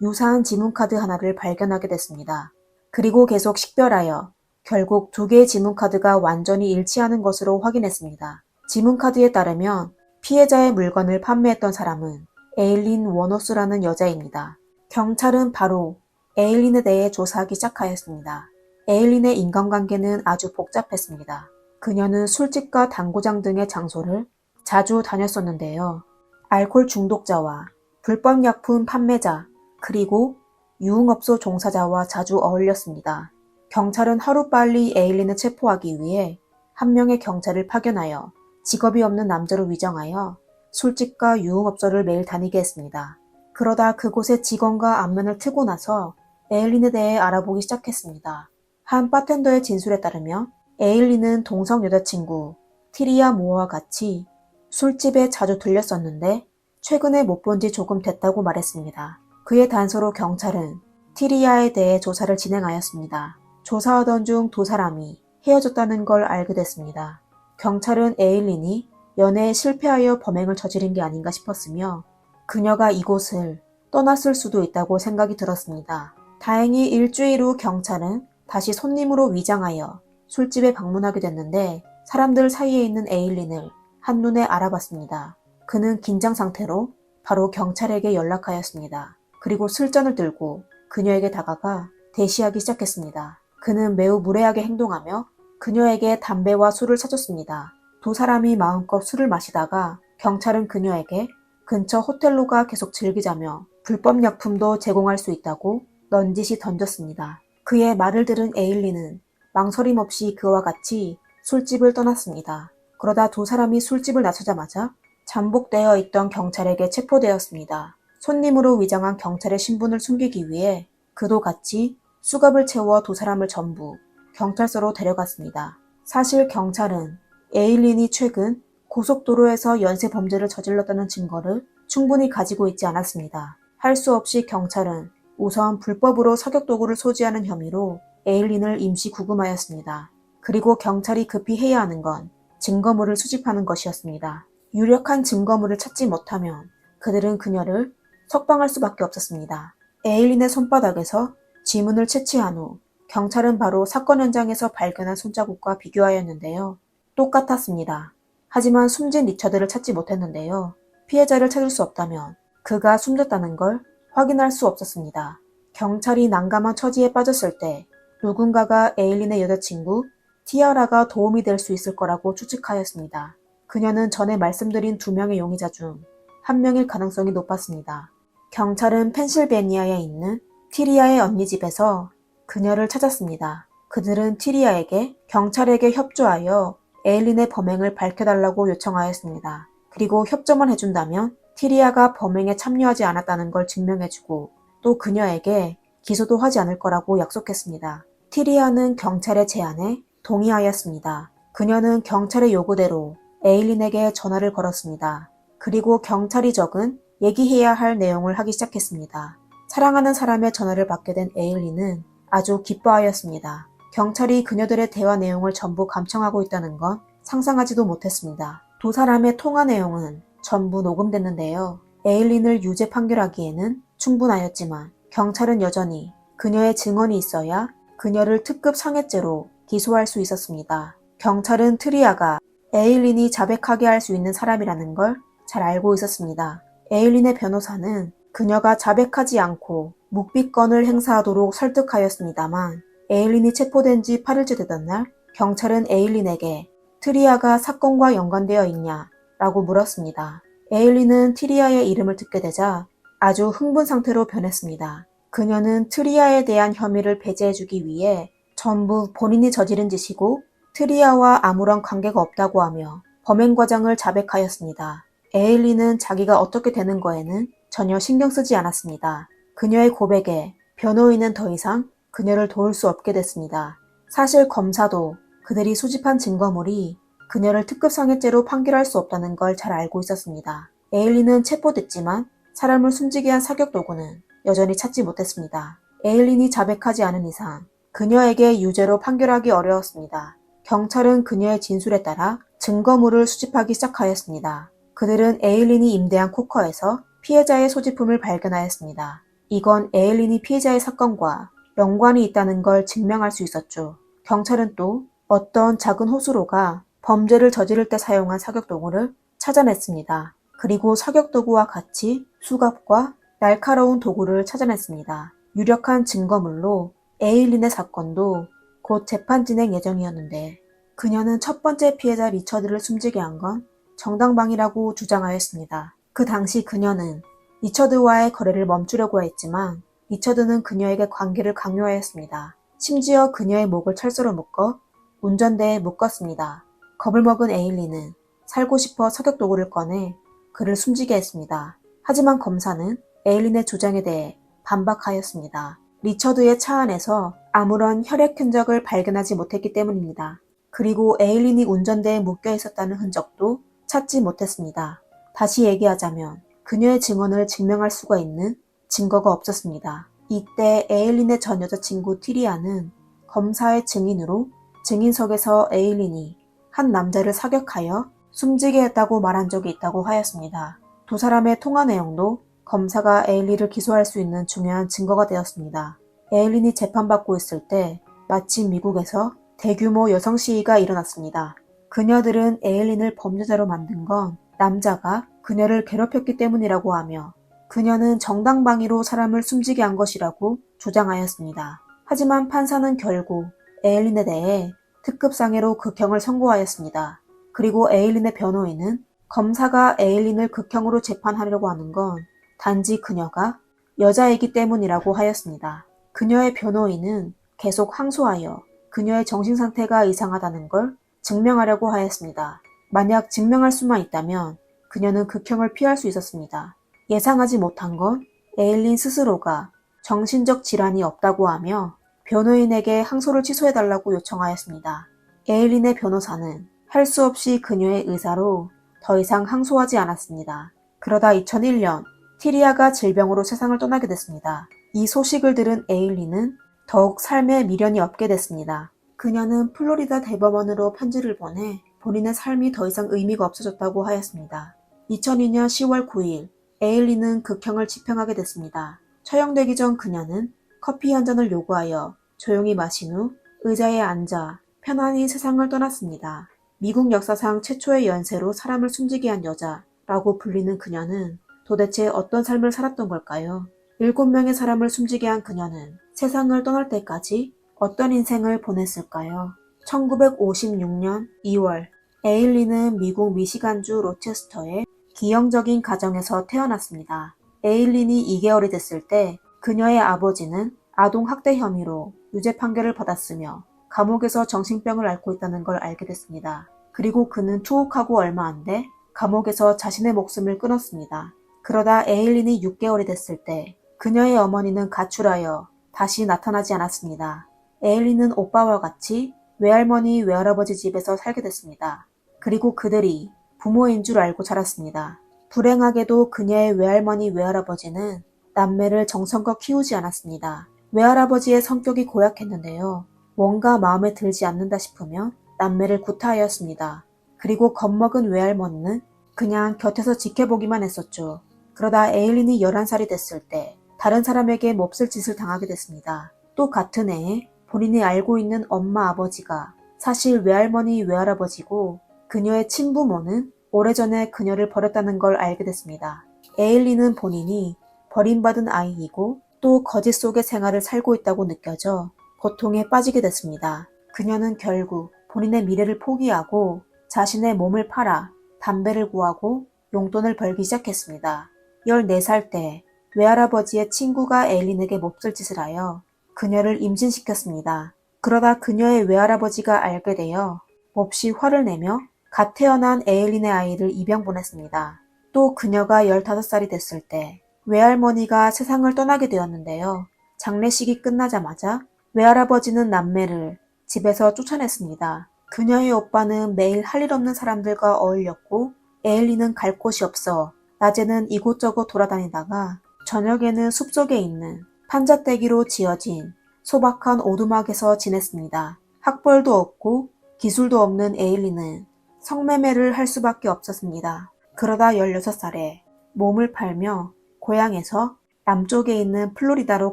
유사한 지문카드 하나를 발견하게 됐습니다. 그리고 계속 식별하여 결국 두 개의 지문카드가 완전히 일치하는 것으로 확인했습니다. 지문카드에 따르면 피해자의 물건을 판매했던 사람은 에일린 워너스라는 여자입니다. 경찰은 바로 에일린에 대해 조사하기 시작하였습니다. 에일린의 인간관계는 아주 복잡했습니다. 그녀는 술집과 당구장 등의 장소를 자주 다녔었는데요. 알코올 중독자와 불법약품 판매자 그리고 유흥업소 종사자와 자주 어울렸습니다. 경찰은 하루빨리 에일린을 체포하기 위해 한 명의 경찰을 파견하여 직업이 없는 남자로 위장하여 술집과 유흥업소를 매일 다니게 했습니다. 그러다 그곳의 직원과 안면을 트고 나서 에일린에 대해 알아보기 시작했습니다. 한 바텐더의 진술에 따르면 에일린은 동성 여자친구 티리아 모어와 같이 술집에 자주 들렸었는데 최근에 못 본 지 조금 됐다고 말했습니다. 그의 단서로 경찰은 티리아에 대해 조사를 진행하였습니다. 조사하던 중 두 사람이 헤어졌다는 걸 알게 됐습니다. 경찰은 에일린이 연애에 실패하여 범행을 저지른 게 아닌가 싶었으며 그녀가 이곳을 떠났을 수도 있다고 생각이 들었습니다. 다행히 일주일 후 경찰은 다시 손님으로 위장하여 술집에 방문하게 됐는데 사람들 사이에 있는 에일린을 한눈에 알아봤습니다. 그는 긴장 상태로 바로 경찰에게 연락하였습니다. 그리고 술잔을 들고 그녀에게 다가가 대시하기 시작했습니다. 그는 매우 무례하게 행동하며 그녀에게 담배와 술을 사줬습니다. 두 사람이 마음껏 술을 마시다가 경찰은 그녀에게 근처 호텔로 가 계속 즐기자며 불법 약품도 제공할 수 있다고 넌지시 던졌습니다. 그의 말을 들은 에일린은 망설임 없이 그와 같이 술집을 떠났습니다. 그러다 두 사람이 술집을 나서자마자 잠복되어 있던 경찰에게 체포되었습니다. 손님으로 위장한 경찰의 신분을 숨기기 위해 그도 같이 수갑을 채워 두 사람을 전부 경찰서로 데려갔습니다. 사실 경찰은 에일린이 최근 고속도로에서 연쇄 범죄를 저질렀다는 증거를 충분히 가지고 있지 않았습니다. 할 수 없이 경찰은 우선 불법으로 사격도구를 소지하는 혐의로 에일린을 임시 구금하였습니다. 그리고 경찰이 급히 해야 하는 건 증거물을 수집하는 것이었습니다. 유력한 증거물을 찾지 못하면 그들은 그녀를 석방할 수밖에 없었습니다. 에일린의 손바닥에서 지문을 채취한 후 경찰은 바로 사건 현장에서 발견한 손자국과 비교하였는데요. 똑같았습니다. 하지만 숨진 리처드를 찾지 못했는데요. 피해자를 찾을 수 없다면 그가 숨졌다는 걸 확인할 수 없었습니다. 경찰이 난감한 처지에 빠졌을 때 누군가가 에일린의 여자친구 티아라가 도움이 될 수 있을 거라고 추측하였습니다. 그녀는 전에 말씀드린 두 명의 용의자 중 한 명일 가능성이 높았습니다. 경찰은 펜실베니아에 있는 티리아의 언니 집에서 그녀를 찾았습니다. 그들은 티리아에게 경찰에게 협조하여 에일린의 범행을 밝혀달라고 요청하였습니다. 그리고 협조만 해준다면 티리아가 범행에 참여하지 않았다는 걸 증명해주고 또 그녀에게 기소도 하지 않을 거라고 약속했습니다. 티리아는 경찰의 제안에 동의하였습니다. 그녀는 경찰의 요구대로 에일린에게 전화를 걸었습니다. 그리고 경찰이 적은 얘기해야 할 내용을 하기 시작했습니다. 사랑하는 사람의 전화를 받게 된 에일린은 아주 기뻐하였습니다. 경찰이 그녀들의 대화 내용을 전부 감청하고 있다는 건 상상하지도 못했습니다. 두 사람의 통화 내용은 전부 녹음됐는데요. 에일린을 유죄 판결하기에는 충분하였지만 경찰은 여전히 그녀의 증언이 있어야 그녀를 특급 상해죄로 기소할 수 있었습니다. 경찰은 트리아가 에일린이 자백하게 할 수 있는 사람이라는 걸 잘 알고 있었습니다. 에일린의 변호사는 그녀가 자백하지 않고 묵비권을 행사하도록 설득하였습니다만 에일린이 체포된 지 8일째 되던 날 경찰은 에일린에게 트리아가 사건과 연관되어 있냐 라고 물었습니다. 에일린은 트리아의 이름을 듣게 되자 아주 흥분 상태로 변했습니다. 그녀는 트리아에 대한 혐의를 배제해주기 위해 전부 본인이 저지른 짓이고 트리아와 아무런 관계가 없다고 하며 범행 과정을 자백하였습니다. 에일린은 자기가 어떻게 되는 거에는 전혀 신경 쓰지 않았습니다. 그녀의 고백에 변호인은 더 이상 그녀를 도울 수 없게 됐습니다. 사실 검사도 그들이 수집한 증거물이 그녀를 특급상해죄로 판결할 수 없다는 걸 잘 알고 있었습니다. 에일린은 체포됐지만 사람을 숨지게 한 사격 도구는 여전히 찾지 못했습니다. 에일린이 자백하지 않은 이상 그녀에게 유죄로 판결하기 어려웠습니다. 경찰은 그녀의 진술에 따라 증거물을 수집하기 시작하였습니다. 그들은 에일린이 임대한 코커에서 피해자의 소지품을 발견하였습니다. 이건 에일린이 피해자의 사건과 연관이 있다는 걸 증명할 수 있었죠. 경찰은 또 어떤 작은 호수로가 범죄를 저지를 때 사용한 사격도구를 찾아냈습니다. 그리고 사격도구와 같이 수갑과 날카로운 도구를 찾아냈습니다. 유력한 증거물로 에일린의 사건도 곧 재판 진행 예정이었는데 그녀는 첫 번째 피해자 리처드를 숨지게 한 건 정당방위라고 주장하였습니다. 그 당시 그녀는 리처드와의 거래를 멈추려고 했지만 리처드는 그녀에게 관계를 강요하였습니다. 심지어 그녀의 목을 철사로 묶어 운전대에 묶었습니다. 겁을 먹은 에일린은 살고 싶어 사격도구를 꺼내 그를 숨지게 했습니다. 하지만 검사는 에일린의 주장에 대해 반박하였습니다. 리처드의 차 안에서 아무런 혈액 흔적을 발견하지 못했기 때문입니다. 그리고 에일린이 운전대에 묶여 있었다는 흔적도 찾지 못했습니다. 다시 얘기하자면 그녀의 증언을 증명할 수가 있는 증거가 없었습니다. 이때 에일린의 전 여자친구 티리아는 검사의 증인으로 증인석에서 에일린이 한 남자를 사격하여 숨지게 했다고 말한 적이 있다고 하였습니다. 두 사람의 통화 내용도 검사가 에일린을 기소할 수 있는 중요한 증거가 되었습니다. 에일린이 재판받고 있을 때 마침 미국에서 대규모 여성 시위가 일어났습니다. 그녀들은 에일린을 범죄자로 만든 건 남자가 그녀를 괴롭혔기 때문이라고 하며 그녀는 정당방위로 사람을 숨지게 한 것이라고 주장하였습니다. 하지만 판사는 결국 에일린에 대해 특급상해로 극형을 선고하였습니다. 그리고 에일린의 변호인은 검사가 에일린을 극형으로 재판하려고 하는 건 단지 그녀가 여자이기 때문이라고 하였습니다. 그녀의 변호인은 계속 항소하여 그녀의 정신상태가 이상하다는 걸 증명하려고 하였습니다. 만약 증명할 수만 있다면 그녀는 극형을 피할 수 있었습니다. 예상하지 못한 건 에일린 스스로가 정신적 질환이 없다고 하며 변호인에게 항소를 취소해달라고 요청하였습니다. 에일린의 변호사는 할 수 없이 그녀의 의사로 더 이상 항소하지 않았습니다. 그러다 2001년 티리아가 질병으로 세상을 떠나게 됐습니다. 이 소식을 들은 에일린은 더욱 삶에 미련이 없게 됐습니다. 그녀는 플로리다 대법원으로 편지를 보내 본인의 삶이 더 이상 의미가 없어졌다고 하였습니다. 2002년 10월 9일 에일린은 극형을 집행하게 됐습니다. 처형되기 전 그녀는 커피 한 잔을 요구하여 조용히 마신 후 의자에 앉아 편안히 세상을 떠났습니다. 미국 역사상 최초의 연쇄로 사람을 숨지게 한 여자라고 불리는 그녀는 도대체 어떤 삶을 살았던 걸까요? 7명의 사람을 숨지게 한 그녀는 세상을 떠날 때까지 어떤 인생을 보냈을까요? 1956년 2월 에일린은 미국 미시간주 로체스터의 기형적인 가정에서 태어났습니다. 에일린이 2개월이 됐을 때 그녀의 아버지는 아동학대 혐의로 유죄 판결을 받았으며 감옥에서 정신병을 앓고 있다는 걸 알게 됐습니다. 그리고 그는 투옥하고 얼마 안 돼 감옥에서 자신의 목숨을 끊었습니다. 그러다 에일린이 6개월이 됐을 때 그녀의 어머니는 가출하여 다시 나타나지 않았습니다. 에일린은 오빠와 같이 외할머니, 외할아버지 집에서 살게 됐습니다. 그리고 그들이 부모인 줄 알고 자랐습니다. 불행하게도 그녀의 외할머니, 외할아버지는 남매를 정성껏 키우지 않았습니다. 외할아버지의 성격이 고약했는데요. 뭔가 마음에 들지 않는다 싶으면 남매를 구타하였습니다. 그리고 겁먹은 외할머니는 그냥 곁에서 지켜보기만 했었죠. 그러다 에일린이 11살이 됐을 때 다른 사람에게 몹쓸 짓을 당하게 됐습니다. 또 같은 해에 본인이 알고 있는 엄마 아버지가 사실 외할머니 외할아버지고 그녀의 친부모는 오래전에 그녀를 버렸다는 걸 알게 됐습니다. 에일린은 본인이 버림받은 아이이고 또 거짓 속의 생활을 살고 있다고 느껴져 고통에 빠지게 됐습니다. 그녀는 결국 본인의 미래를 포기하고 자신의 몸을 팔아 담배를 구하고 용돈을 벌기 시작했습니다. 14살 때 외할아버지의 친구가 에일린에게 몹쓸 짓을 하여 그녀를 임신시켰습니다. 그러다 그녀의 외할아버지가 알게 되어 몹시 화를 내며 갓 태어난 에일린의 아이를 입양 보냈습니다. 또 그녀가 15살이 됐을 때 외할머니가 세상을 떠나게 되었는데요. 장례식이 끝나자마자 외할아버지는 남매를 집에서 쫓아냈습니다. 그녀의 오빠는 매일 할 일 없는 사람들과 어울렸고 에일린은 갈 곳이 없어 낮에는 이곳저곳 돌아다니다가 저녁에는 숲속에 있는 판잣대기로 지어진 소박한 오두막에서 지냈습니다. 학벌도 없고 기술도 없는 에일린은 성매매를 할 수밖에 없었습니다. 그러다 16살에 몸을 팔며 고향에서 남쪽에 있는 플로리다로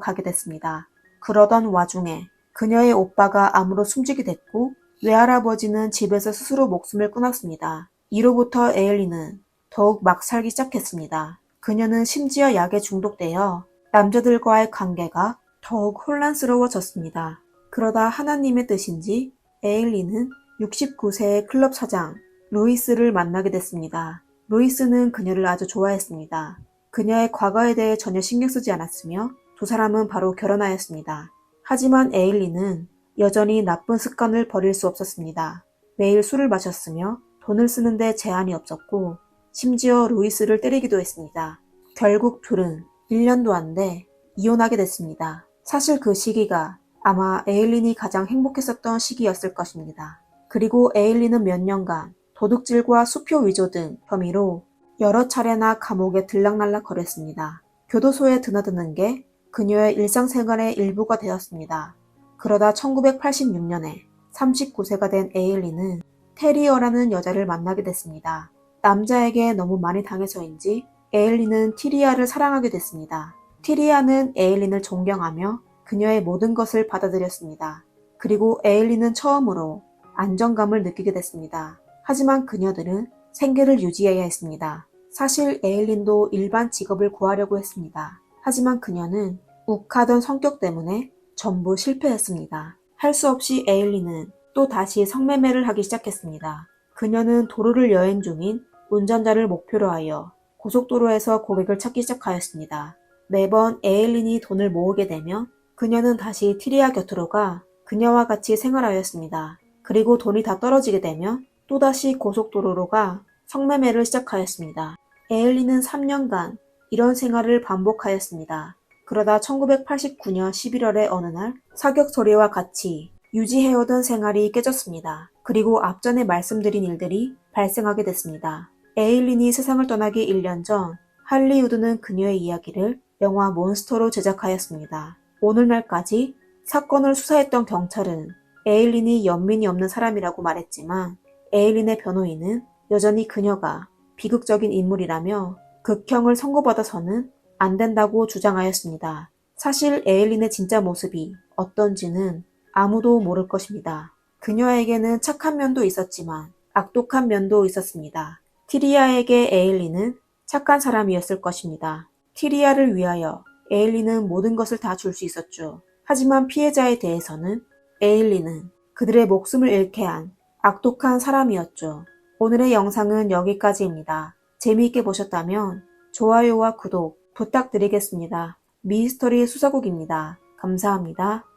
가게 됐습니다. 그러던 와중에 그녀의 오빠가 암으로 숨지게 됐고 외할아버지는 집에서 스스로 목숨을 끊었습니다. 이로부터 에일린은 더욱 막 살기 시작했습니다. 그녀는 심지어 약에 중독되어 남자들과의 관계가 더욱 혼란스러워졌습니다. 그러다 하나님의 뜻인지 에일린은 69세의 클럽 사장 루이스를 만나게 됐습니다. 루이스는 그녀를 아주 좋아했습니다. 그녀의 과거에 대해 전혀 신경 쓰지 않았으며 두 사람은 바로 결혼하였습니다. 하지만 에일린은 여전히 나쁜 습관을 버릴 수 없었습니다. 매일 술을 마셨으며 돈을 쓰는데 제한이 없었고 심지어 루이스를 때리기도 했습니다. 결국 둘은 1년도 안 돼 이혼하게 됐습니다. 사실 그 시기가 아마 에일린이 가장 행복했었던 시기였을 것입니다. 그리고 에일린은 몇 년간 도둑질과 수표 위조 등 혐의로 여러 차례나 감옥에 들락날락 거렸습니다. 교도소에 드나드는 게 그녀의 일상생활의 일부가 되었습니다. 그러다 1986년에 39세가 된 에일린은 테리어라는 여자를 만나게 됐습니다. 남자에게 너무 많이 당해서인지 에일린은 티리아를 사랑하게 됐습니다. 티리아는 에일린을 존경하며 그녀의 모든 것을 받아들였습니다. 그리고 에일린은 처음으로 안정감을 느끼게 됐습니다. 하지만 그녀들은 생계를 유지해야 했습니다. 사실 에일린도 일반 직업을 구하려고 했습니다. 하지만 그녀는 욱하던 성격 때문에 전부 실패했습니다. 할 수 없이 에일린은 또 다시 성매매를 하기 시작했습니다. 그녀는 도로를 여행 중인 운전자를 목표로 하여 고속도로에서 고객을 찾기 시작하였습니다. 매번 에일린이 돈을 모으게 되면 그녀는 다시 티리아 곁으로 가 그녀와 같이 생활하였습니다. 그리고 돈이 다 떨어지게 되면 또다시 고속도로로 가 성매매를 시작하였습니다. 에일린은 3년간 이런 생활을 반복하였습니다. 그러다 1989년 11월의 어느 날 사격 소리와 같이 유지해오던 생활이 깨졌습니다. 그리고 앞전에 말씀드린 일들이 발생하게 됐습니다. 에일린이 세상을 떠나기 1년 전 할리우드는 그녀의 이야기를 영화 몬스터로 제작하였습니다. 오늘날까지 사건을 수사했던 경찰은 에일린이 연민이 없는 사람이라고 말했지만 에일린의 변호인은 여전히 그녀가 비극적인 인물이라며 극형을 선고받아서는 안 된다고 주장하였습니다. 사실 에일린의 진짜 모습이 어떤지는 아무도 모를 것입니다. 그녀에게는 착한 면도 있었지만 악독한 면도 있었습니다. 티리아에게 에일린은 착한 사람이었을 것입니다. 티리아를 위하여 에일린은 모든 것을 다 줄 수 있었죠. 하지만 피해자에 대해서는 에일린은 그들의 목숨을 잃게 한 악독한 사람이었죠. 오늘의 영상은 여기까지입니다. 재미있게 보셨다면 좋아요와 구독, 부탁드리겠습니다. 미스터리 수사국입니다. 감사합니다.